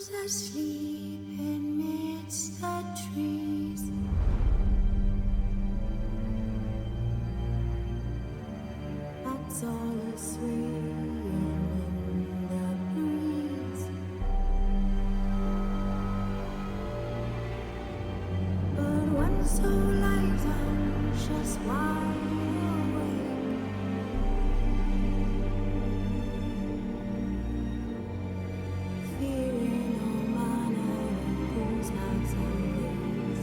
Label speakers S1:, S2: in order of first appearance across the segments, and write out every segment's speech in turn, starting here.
S1: Asleep amidst the trees, bats all aswaying in the breeze. But one soul lies anxious wide awake, fearing all manner of fools, nags and ways.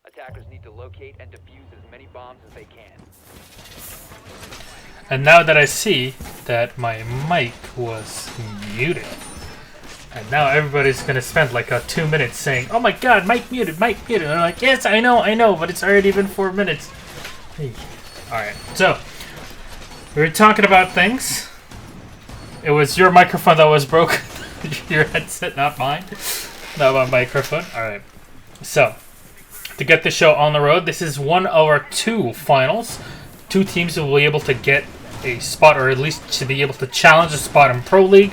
S2: Attackers need to locate and defuse as many bombs as they can.
S3: And now that I see that my mic was muted, and now everybody's gonna spend like 2 minutes saying, "Oh my God, mic muted, mic muted." And I'm like, "Yes, I know, but it's already been 4 minutes." Hey. All right, so we were talking about things. It was your microphone that was broken. Your headset, not mine. Not my microphone. All right, so to get the show on the road, this is one of our 2 finals. 2 teams will be able to get a spot, or at least to be able to challenge a spot in Pro League.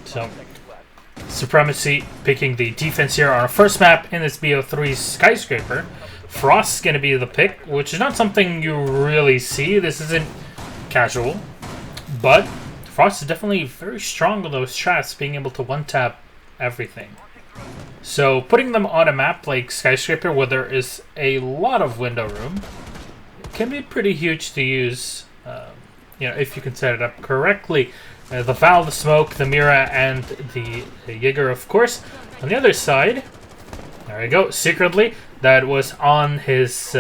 S3: So, Supremacy picking the defense here on our first map in this BO3 Skyscraper. Frost is going to be the pick, which is not something you really see. This isn't casual, but Frost is definitely very strong with those traps, being able to one-tap everything. So, putting them on a map like Skyscraper, where there is a lot of window room, can be pretty huge to use, if you can set it up correctly. The Val, the Smoke, the Mira, and the Jaeger, of course. On the other side, there we go, secretly, that was on his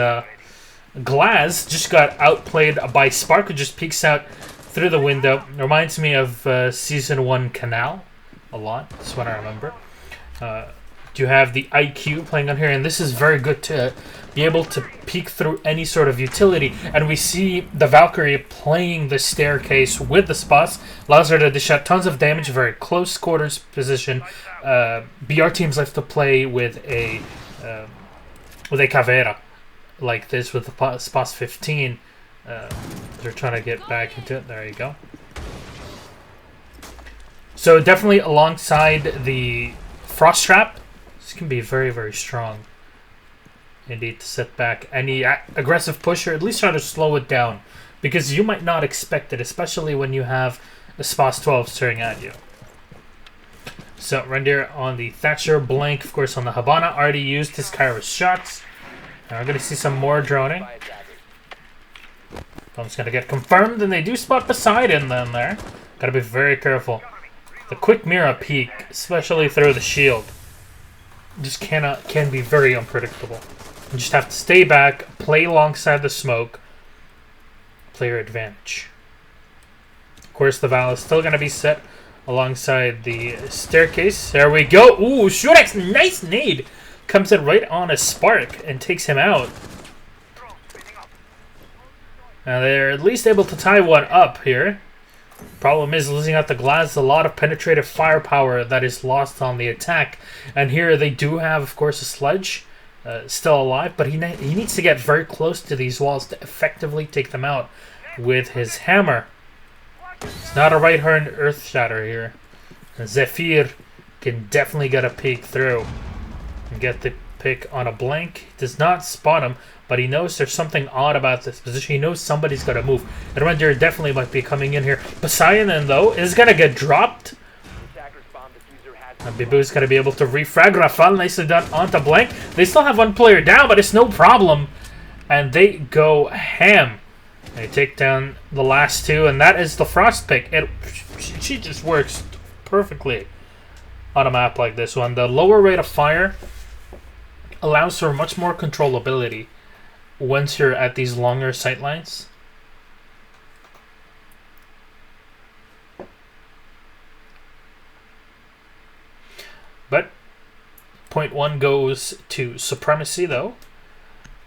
S3: glass, just got outplayed by Spark, who just peeks out through the window. Reminds me of Season 1 Canal a lot, that's what I remember. You have the IQ playing on here, and this is very good to be able to peek through any sort of utility. And we see the Valkyrie playing the staircase with the spots, allows her to dish out tons of damage, very close quarters position. BR teams like to play with a Caveira like this with the spots 15. They're trying to get back into it. There you go. So definitely alongside the Frost Trap, this can be very, very strong. Indeed, to set back any aggressive push, or at least try to slow it down, because you might not expect it, especially when you have the Spas 12 staring at you. So, Reindeer on the Thatcher, Blank, of course, on the Habana, already used his Kairos shots. Now we're going to see some more droning. Bomb's going to get confirmed, and they do spot Poseidon then there. Got to be very careful. The quick Mira peek, especially through the shield, just can be very unpredictable. You just have to stay back, play alongside the smoke, play your advantage. Of course, the Val is still going to be set alongside the staircase. There we go. Ooh, Shurex, nice nade. Comes in right on a Spark and takes him out. Now they're at least able to tie one up here. Problem is, losing out the glass, a lot of penetrative firepower that is lost on the attack. And here they do have, of course, a Sledge still alive, but he needs to get very close to these walls to effectively take them out with his hammer. It's not a right-hand Earth Shatter here. And Zephyr can definitely get a peek through and get the pick on a Blank. He does not spot him, but he knows there's something odd about this position. He knows somebody's going to move. And Reindeer definitely might be coming in here. Poseidon, though, is going to get dropped. And Bibu's going to be able to refrag. Rafal nicely done onto Blank. They still have one player down, but it's no problem. And they go ham. They take down the last 2, and that is the Frost pick. She just works perfectly on a map like this one. The lower rate of fire allows for much more controllability once you're at these longer sightlines. But point 1 goes to Supremacy, though.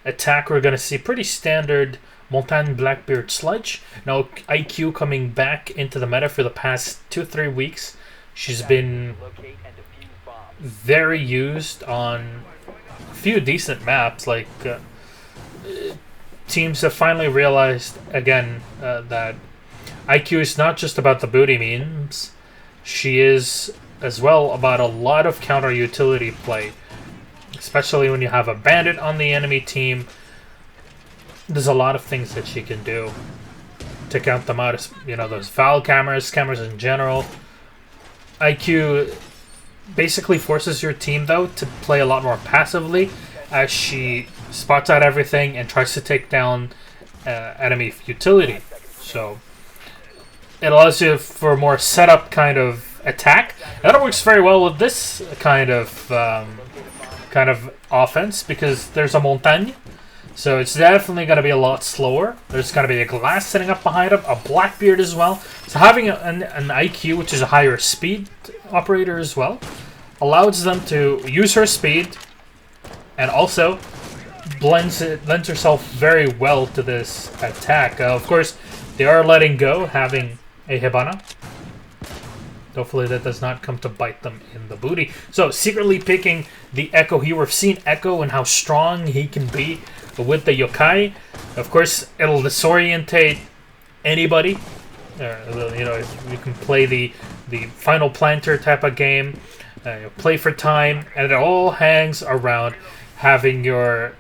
S3: Attack, we're going to see pretty standard Montagne Blackbeard Sledge. Now, IQ coming back into the meta for the past 2-3 weeks. She's been very used on a few decent maps. Like, teams have finally realized, again, that IQ is not just about the booty memes. She is as well about a lot of counter utility play, especially when you have a bandit on the enemy team. There's a lot of things that she can do to count them out. Those foul cameras in general. IQ basically forces your team, though, to play a lot more passively as she spots out everything and tries to take down enemy utility. So it allows you for a more setup kind of attack. And that works very well with this kind of kind of offense because there's a montagne. So it's definitely going to be a lot slower. There's going to be a glass sitting up behind him, a Blackbeard as well. So having an IQ, which is a higher speed operator as well, allows them to use her speed and also lends herself very well to this attack. Of course, they are letting go, having a Hibana. Hopefully that does not come to bite them in the booty. So secretly picking the Echo here. We've seen Echo and how strong he can be with the yokai. Of course, it'll disorientate anybody. You know, you can play the final planter type of game, play for time, and it all hangs around having your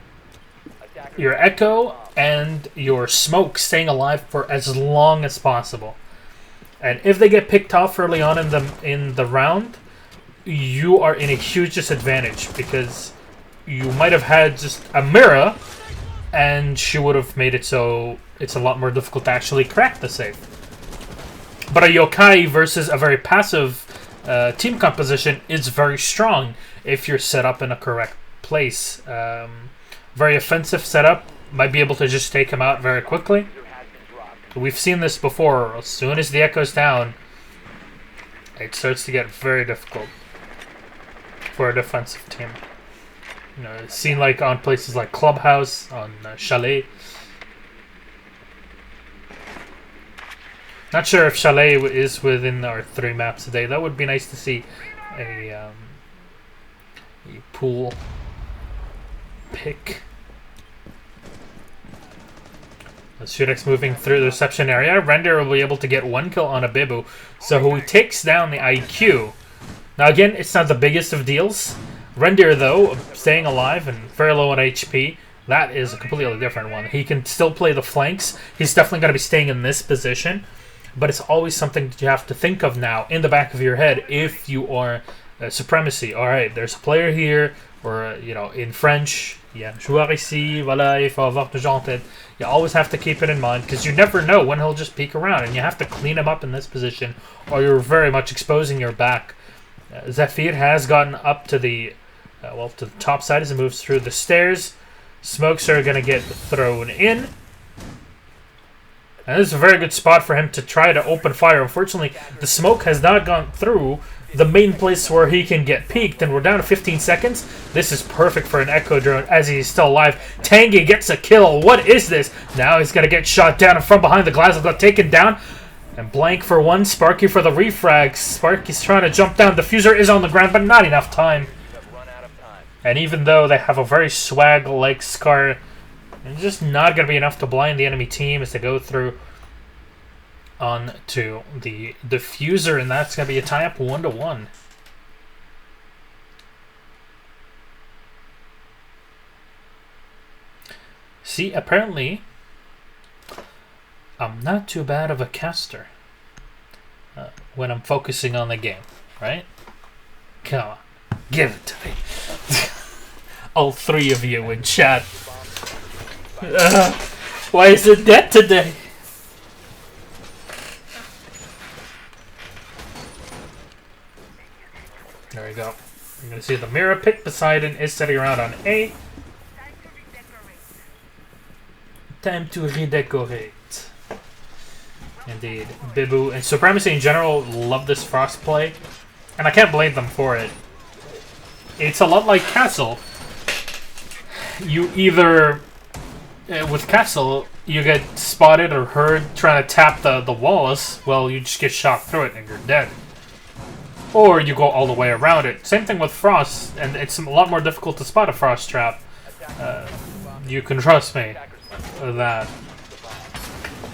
S3: Echo and your Smoke staying alive for as long as possible. And if they get picked off early on in the round, you are in a huge disadvantage because you might have had just a Mira, and she would have made it so it's a lot more difficult to actually crack the safe. But a yokai versus a very passive team composition is very strong if you're set up in a correct place. Very offensive setup, might be able to just take him out very quickly. We've seen this before. As soon as the Echo's down, it starts to get very difficult for a defensive team. You know, it's seen like on places like Clubhouse, on Chalet. Not sure if Chalet is within our 3 maps today. That would be nice to see a pool pick. Shudex moving through the reception area. Render will be able to get 1 kill on a Bibu. So he takes down the IQ. Now again, it's not the biggest of deals. Render, though, staying alive and very low on HP, that is a completely different one. He can still play the flanks. He's definitely going to be staying in this position. But it's always something that you have to think of now in the back of your head if you are Supremacy. Alright, there's a player here, or, you know, in French, yeah, joueur ici, voilà, il faut avoir toujours en tête. You always have to keep it in mind because you never know when he'll just peek around, and you have to clean him up in this position or you're very much exposing your back. Zephyr has gotten up to the to the top side as he moves through the stairs. Smokes are going to get thrown in. And this is a very good spot for him to try to open fire. Unfortunately, the smoke has not gone through the main place where he can get peeked, and we're down to 15 seconds. This is perfect for an Echo drone as he's still alive. Tangy gets a kill. What is this? Now he's going to get shot down, and from behind the glass got taken down. And blank for one, Sparky for the refrag. Sparky's trying to jump down. Diffuser is on the ground, but not enough time. And even though they have a very swag-like Scar, it's just not going to be enough to blind the enemy team as they go through on to the diffuser, and that's going to be a tie-up 1-1. See, apparently, I'm not too bad of a caster when I'm focusing on the game, right? Come on, give it to me. All 3 of you in chat. Why is it dead today? There we go. You're going to see the mirror pick. Poseidon is sitting around on A. Time to redecorate. Indeed. Bibu and Supremacy in general love this Frost play, and I can't blame them for it. It's a lot like Castle. You either, with Castle, you get spotted or heard trying to tap the walls, well, you just get shot through it and you're dead. Or you go all the way around it. Same thing with Frost, and it's a lot more difficult to spot a Frost trap. You can trust me that.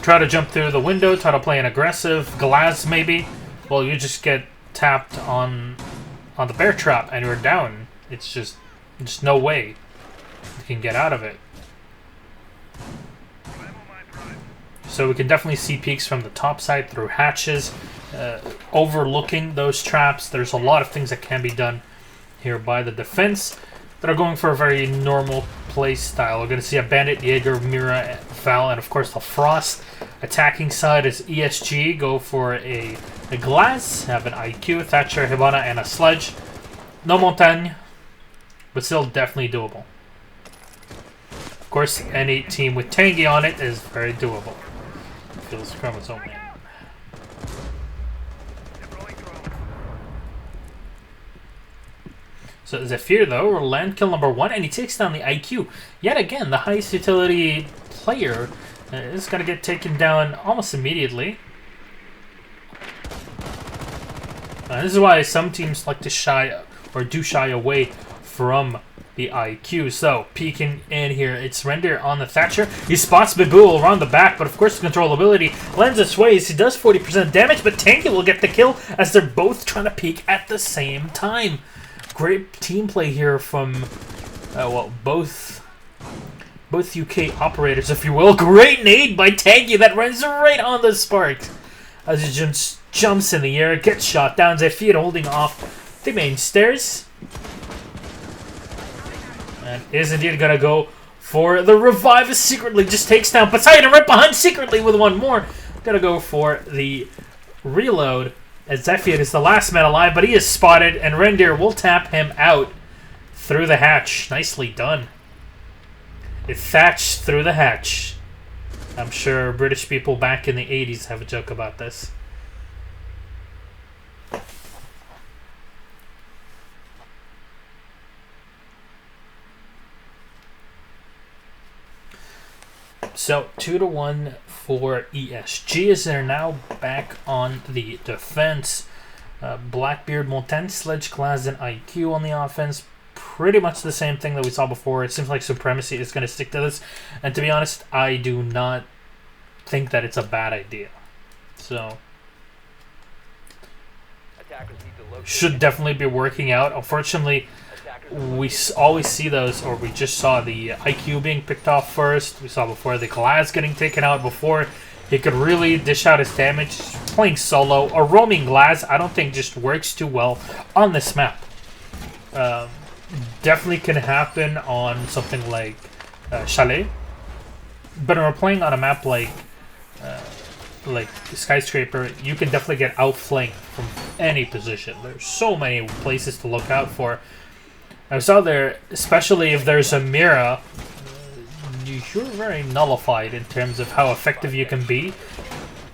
S3: Try to jump through the window, try to play an aggressive glass maybe. Well, you just get tapped on the bear trap and you're down. It's just no way you can get out of it. So we can definitely see peeks from the top side through hatches, overlooking those traps. There's a lot of things that can be done here by the defense that are going for a very normal play style. We're going to see a Bandit, Jaeger, Mira, Val, and of course the Frost. Attacking side is ESG, go for a glass, have an IQ, Thatcher, Hibana, and a Sledge. No Montagne. but still definitely doable. Of course, any team with Tangy on it is very doable. Feels from its own man. So Zephyr, though, land kill number 1, and he takes down the IQ. Yet again, the highest utility player is going to get taken down almost immediately. This is why some teams like to shy away from the IQ. So, peeking in here, it's Render on the Thatcher. He spots Babool around the back, but of course the controllability lends its ways. He does 40% damage, but Tanky will get the kill as they're both trying to peek at the same time. Great team play here from, both UK operators, if you will. Great nade by Tanky that runs right on the sparks. As he just jumps in the air, gets shot down. Zephyr holding off the main stairs. And is indeed going to go for the revive. Secretly just takes down Poseidon right behind secretly with one more. Going to go for the reload. As Zephyr is the last man alive, but he is spotted, and Reindeer will tap him out through the hatch. Nicely done. It thatched through the hatch. I'm sure British people back in the 80s have a joke about this. So 2-1 for ESG as they're now back on the defense. Blackbeard, Montagne, Sledge, Class, and IQ on the offense. Pretty much the same thing that we saw before. It seems like Supremacy is going to stick to this. And to be honest, I do not think that it's a bad idea. So, should definitely be working out. Unfortunately, we always see those, or we just saw the IQ being picked off first. We saw before the Glass getting taken out before he could really dish out his damage. Playing solo, a roaming Glass, I don't think just works too well on this map. Definitely can happen on something like Chalet, but when we're playing on a map like Skyscraper, you can definitely get outflanked from any position. There's so many places to look out for. I saw there, especially if there's a Mira, you're very nullified in terms of how effective you can be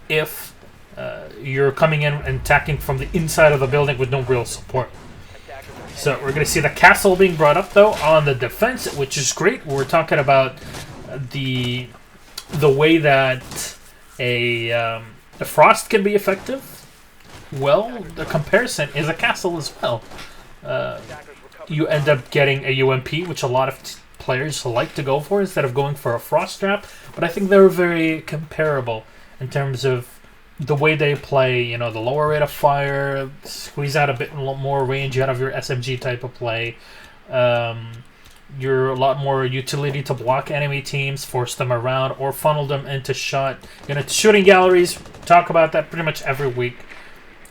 S3: if you're coming in and attacking from the inside of the building with no real support. So we're going to see the castle being brought up, though, on the defense, which is great. We're talking about the way that a Frost can be effective. Well, the comparison is a castle as well. You end up getting a UMP, which a lot of players like to go for instead of going for a Frost Trap. But I think they're very comparable in terms of the way they play. You know, the lower rate of fire, squeeze out a bit more range out of your SMG type of play. You're a lot more utility to block enemy teams, force them around, or funnel them into shooting galleries. Talk about that pretty much every week.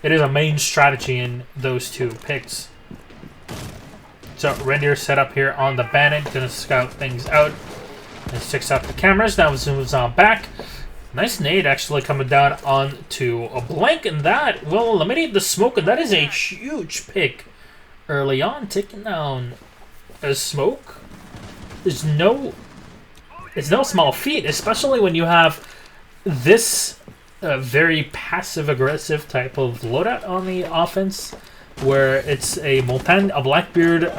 S3: It is a main strategy in those two picks. So Reindeer set up here on the Bandit, gonna scout things out and checks out the cameras. Now zooms on back. Nice nade actually coming down onto a blank, and that will eliminate the smoke, and that is a huge pick early on, taking down a smoke. It's no small feat, especially when you have this very passive-aggressive type of loadout on the offense, where it's a Montagne, a Blackbeard,